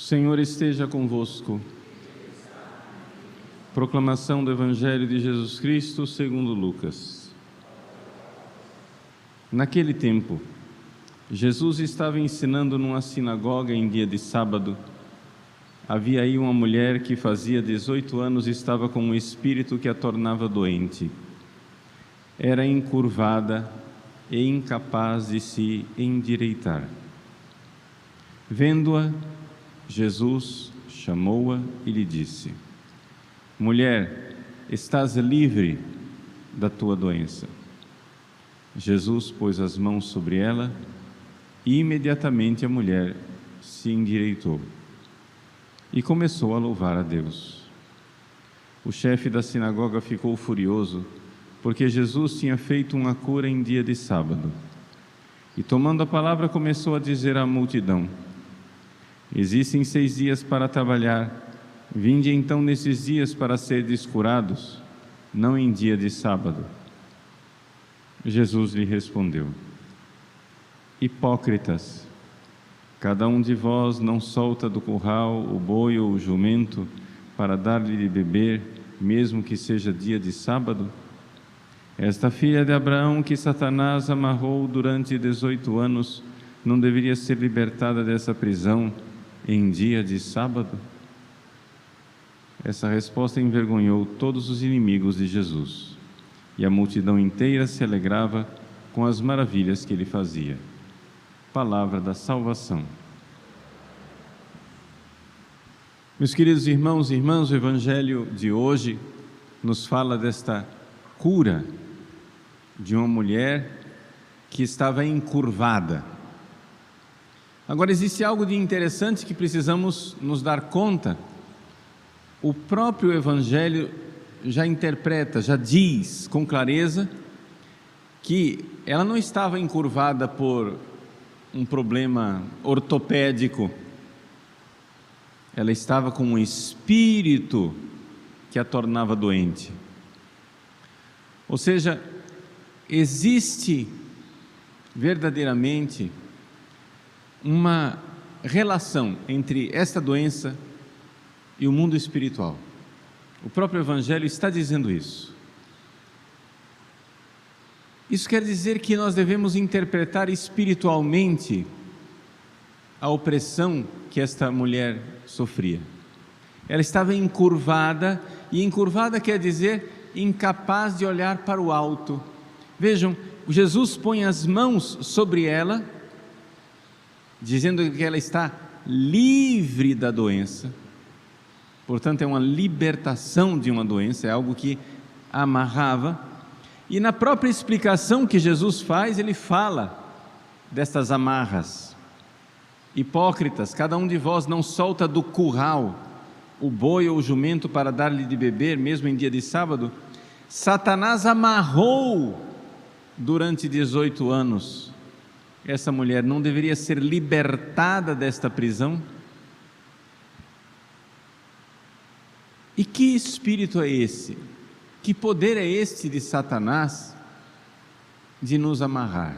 Senhor esteja convosco. Proclamação do Evangelho de Jesus Cristo segundo Lucas. Naquele tempo, Jesus estava ensinando numa sinagoga em dia de sábado. Havia aí uma mulher que fazia 18 anos e estava com um espírito que a tornava doente. Era encurvada e incapaz de se endireitar. Vendo-a, Jesus chamou-a e lhe disse: Mulher, estás livre da tua doença. Jesus pôs as mãos sobre ela e imediatamente a mulher se endireitou e começou a louvar a Deus. O chefe da sinagoga ficou furioso porque Jesus tinha feito uma cura em dia de sábado. E tomando a palavra começou a dizer à multidão: Existem 6 dias para trabalhar, vinde então nesses dias para serdes curados, não em dia de sábado. Jesus lhe respondeu: Hipócritas, cada um de vós não solta do curral o boi ou o jumento para dar-lhe de beber, mesmo que seja dia de sábado? Esta filha de Abraão que Satanás amarrou durante 18 anos, não deveria ser libertada dessa prisão em dia de sábado? Essa resposta envergonhou todos os inimigos de Jesus, e a multidão inteira se alegrava com as maravilhas que ele fazia. Palavra da salvação. Meus queridos irmãos e irmãs, o Evangelho de hoje nos fala desta cura de uma mulher que estava encurvada. Agora, existe algo de interessante que precisamos nos dar conta. O próprio Evangelho já interpreta, já diz com clareza que ela não estava encurvada por um problema ortopédico. Ela estava com um espírito que a tornava doente. Ou seja, existe verdadeiramente uma relação entre esta doença e o mundo espiritual. O próprio Evangelho está dizendo isso. Isso quer dizer que nós devemos interpretar espiritualmente a opressão que esta mulher sofria. Ela estava encurvada, e encurvada quer dizer incapaz de olhar para o alto. Vejam, Jesus põe as mãos sobre ela, dizendo que ela está livre da doença. Portanto, é uma libertação de uma doença, é algo que a amarrava. E na própria explicação que Jesus faz, ele fala destas amarras. Hipócritas, cada um de vós não solta do curral o boi ou o jumento para dar-lhe de beber, mesmo em dia de sábado. Satanás amarrou durante 18 anos. Essa mulher não deveria ser libertada desta prisão? E que espírito é esse? Que poder é este de Satanás de nos amarrar?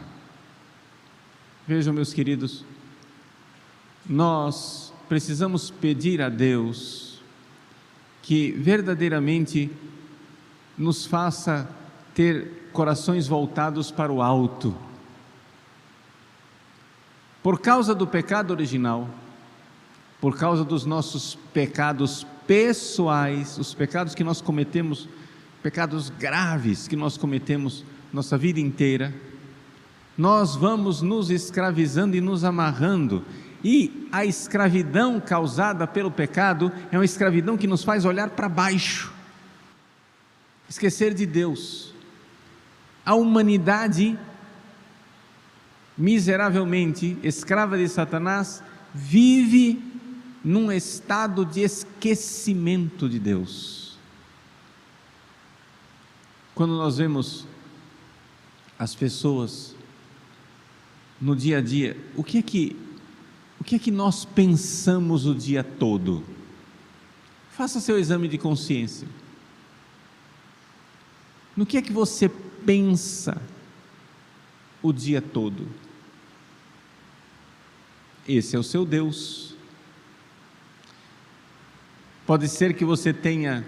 Vejam, meus queridos, nós precisamos pedir a Deus que verdadeiramente nos faça ter corações voltados para o alto. Por causa do pecado original, por causa dos nossos pecados pessoais, os pecados que nós cometemos, pecados graves que nós cometemos nossa vida inteira, nós vamos nos escravizando e nos amarrando, e a escravidão causada pelo pecado é uma escravidão que nos faz olhar para baixo, esquecer de Deus. A humanidade, miseravelmente escrava de Satanás, vive num estado de esquecimento de Deus. Quando nós vemos as pessoas no dia a dia, o que é que nós pensamos o dia todo? Faça seu exame de consciência. No que é que você pensa o dia todo? Esse é o seu Deus. Pode ser que você tenha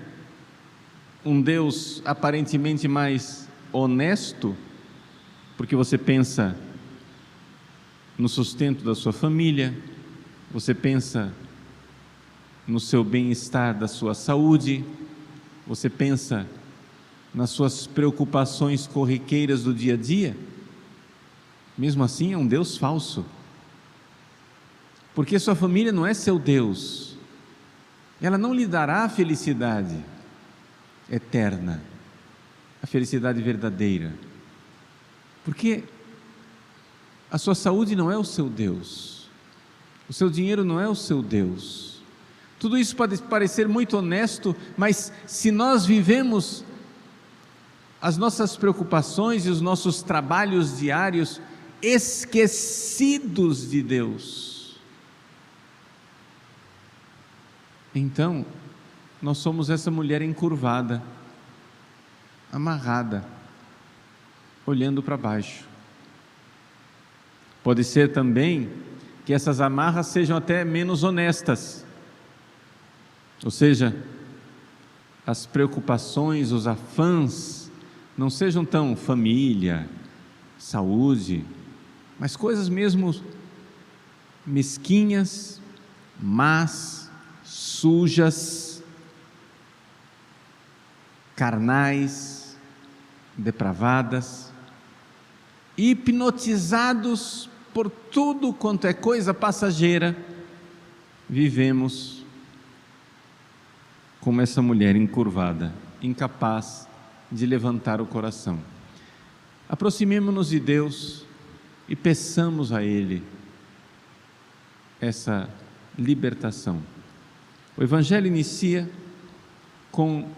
um Deus aparentemente mais honesto, porque você pensa no sustento da sua família, você pensa no seu bem-estar da sua saúde, você pensa nas suas preocupações corriqueiras do dia a dia. Mesmo assim é um Deus falso, porque sua família não é seu Deus, ela não lhe dará a felicidade eterna, a felicidade verdadeira, porque a sua saúde não é o seu Deus, o seu dinheiro não é o seu Deus. Tudo isso pode parecer muito honesto, mas se nós vivemos as nossas preocupações e os nossos trabalhos diários esquecidos de Deus, então nós somos essa mulher encurvada, amarrada, olhando para baixo. Pode ser também que essas amarras sejam até menos honestas, ou seja, as preocupações, os afãs não sejam tão família, saúde, mas coisas mesmo mesquinhas, más, sujas, carnais, depravadas, hipnotizados por tudo quanto é coisa passageira, vivemos como essa mulher encurvada, incapaz de levantar o coração. Aproximemo-nos de Deus e peçamos a Ele essa libertação. O Evangelho inicia com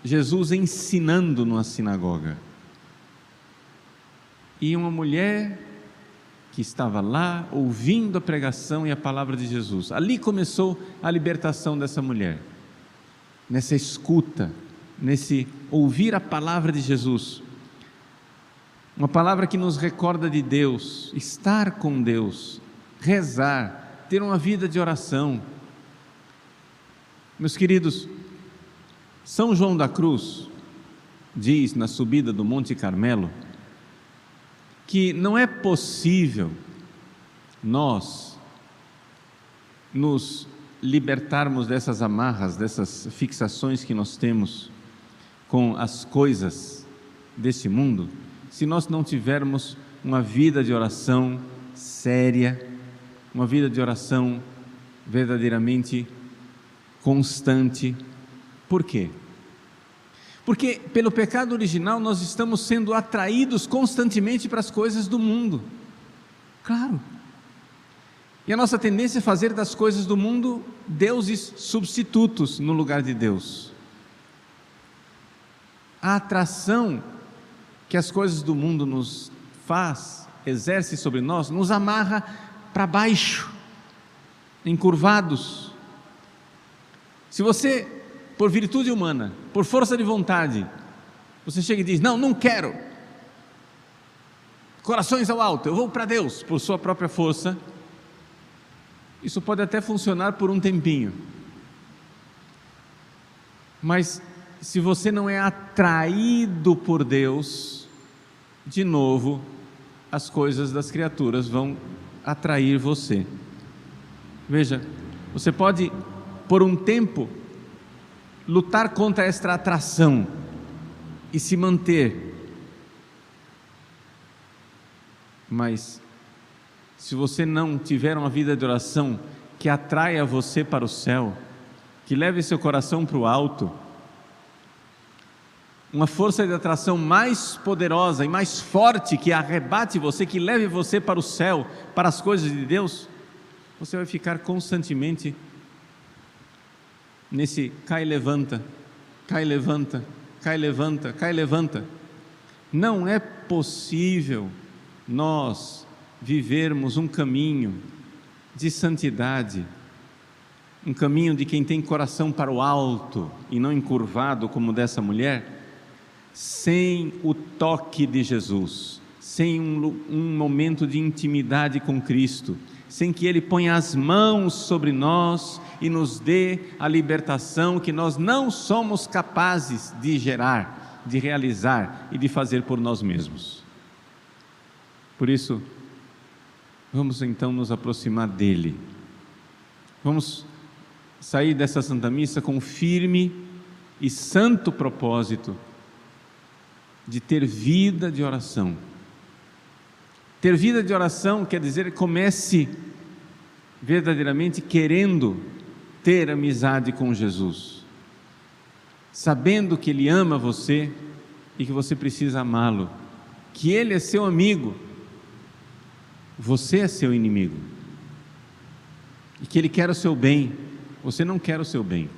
Jesus ensinando numa sinagoga, e uma mulher que estava lá ouvindo a pregação e a palavra de Jesus. Ali começou a libertação dessa mulher, nessa escuta, nesse ouvir a palavra de Jesus, uma palavra que nos recorda de Deus, estar com Deus, rezar, ter uma vida de oração. Meus queridos, São João da Cruz diz na subida do Monte Carmelo que não é possível nós nos libertarmos dessas amarras, dessas fixações que nós temos com as coisas desse mundo, se nós não tivermos uma vida de oração séria, uma vida de oração verdadeiramente constante. Por quê? Porque pelo pecado original nós estamos sendo atraídos constantemente para as coisas do mundo, claro, e a nossa tendência é fazer das coisas do mundo deuses substitutos no lugar de Deus. A atração que as coisas do mundo nos exerce sobre nós, nos amarra para baixo, encurvados. Se você, por virtude humana, por força de vontade, você chega e diz, não quero, corações ao alto, eu vou para Deus, por sua própria força, isso pode até funcionar por um tempinho, mas se você não é atraído por Deus, de novo, as coisas das criaturas vão atrair você. Veja, você pode, por um tempo, lutar contra esta atração e se manter, mas se você não tiver uma vida de oração que atraia você para o céu, que leve seu coração para o alto, uma força de atração mais poderosa e mais forte que arrebate você, que leve você para o céu, para as coisas de Deus, você vai ficar constantemente nesse cai e levanta, cai e levanta, cai e levanta, cai e levanta. Não é possível nós vivermos um caminho de santidade, um caminho de quem tem coração para o alto e não encurvado como dessa mulher, sem o toque de Jesus, sem um momento de intimidade com Cristo, sem que Ele ponha as mãos sobre nós e nos dê a libertação que nós não somos capazes de gerar, de realizar e de fazer por nós mesmos. Por isso, vamos então nos aproximar dEle. Vamos sair dessa Santa Missa com um firme e santo propósito de ter vida de oração. Ter vida de oração quer dizer que comece verdadeiramente querendo ter amizade com Jesus, sabendo que Ele ama você e que você precisa amá-lo, que Ele é seu amigo, você é seu inimigo, e que Ele quer o seu bem, você não quer o seu bem.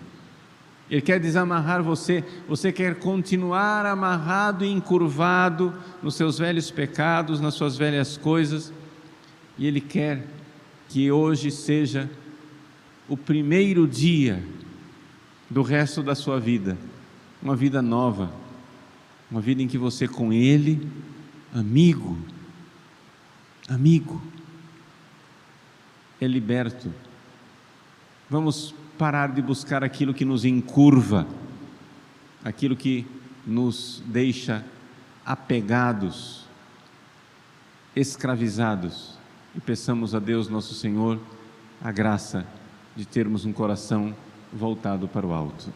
Ele quer desamarrar você, você quer continuar amarrado e encurvado nos seus velhos pecados, nas suas velhas coisas, e Ele quer que hoje seja o primeiro dia do resto da sua vida, uma vida nova, uma vida em que você com Ele, amigo, é liberto. Vamos parar de buscar aquilo que nos encurva, aquilo que nos deixa apegados, escravizados, e peçamos a Deus nosso Senhor a graça de termos um coração voltado para o alto.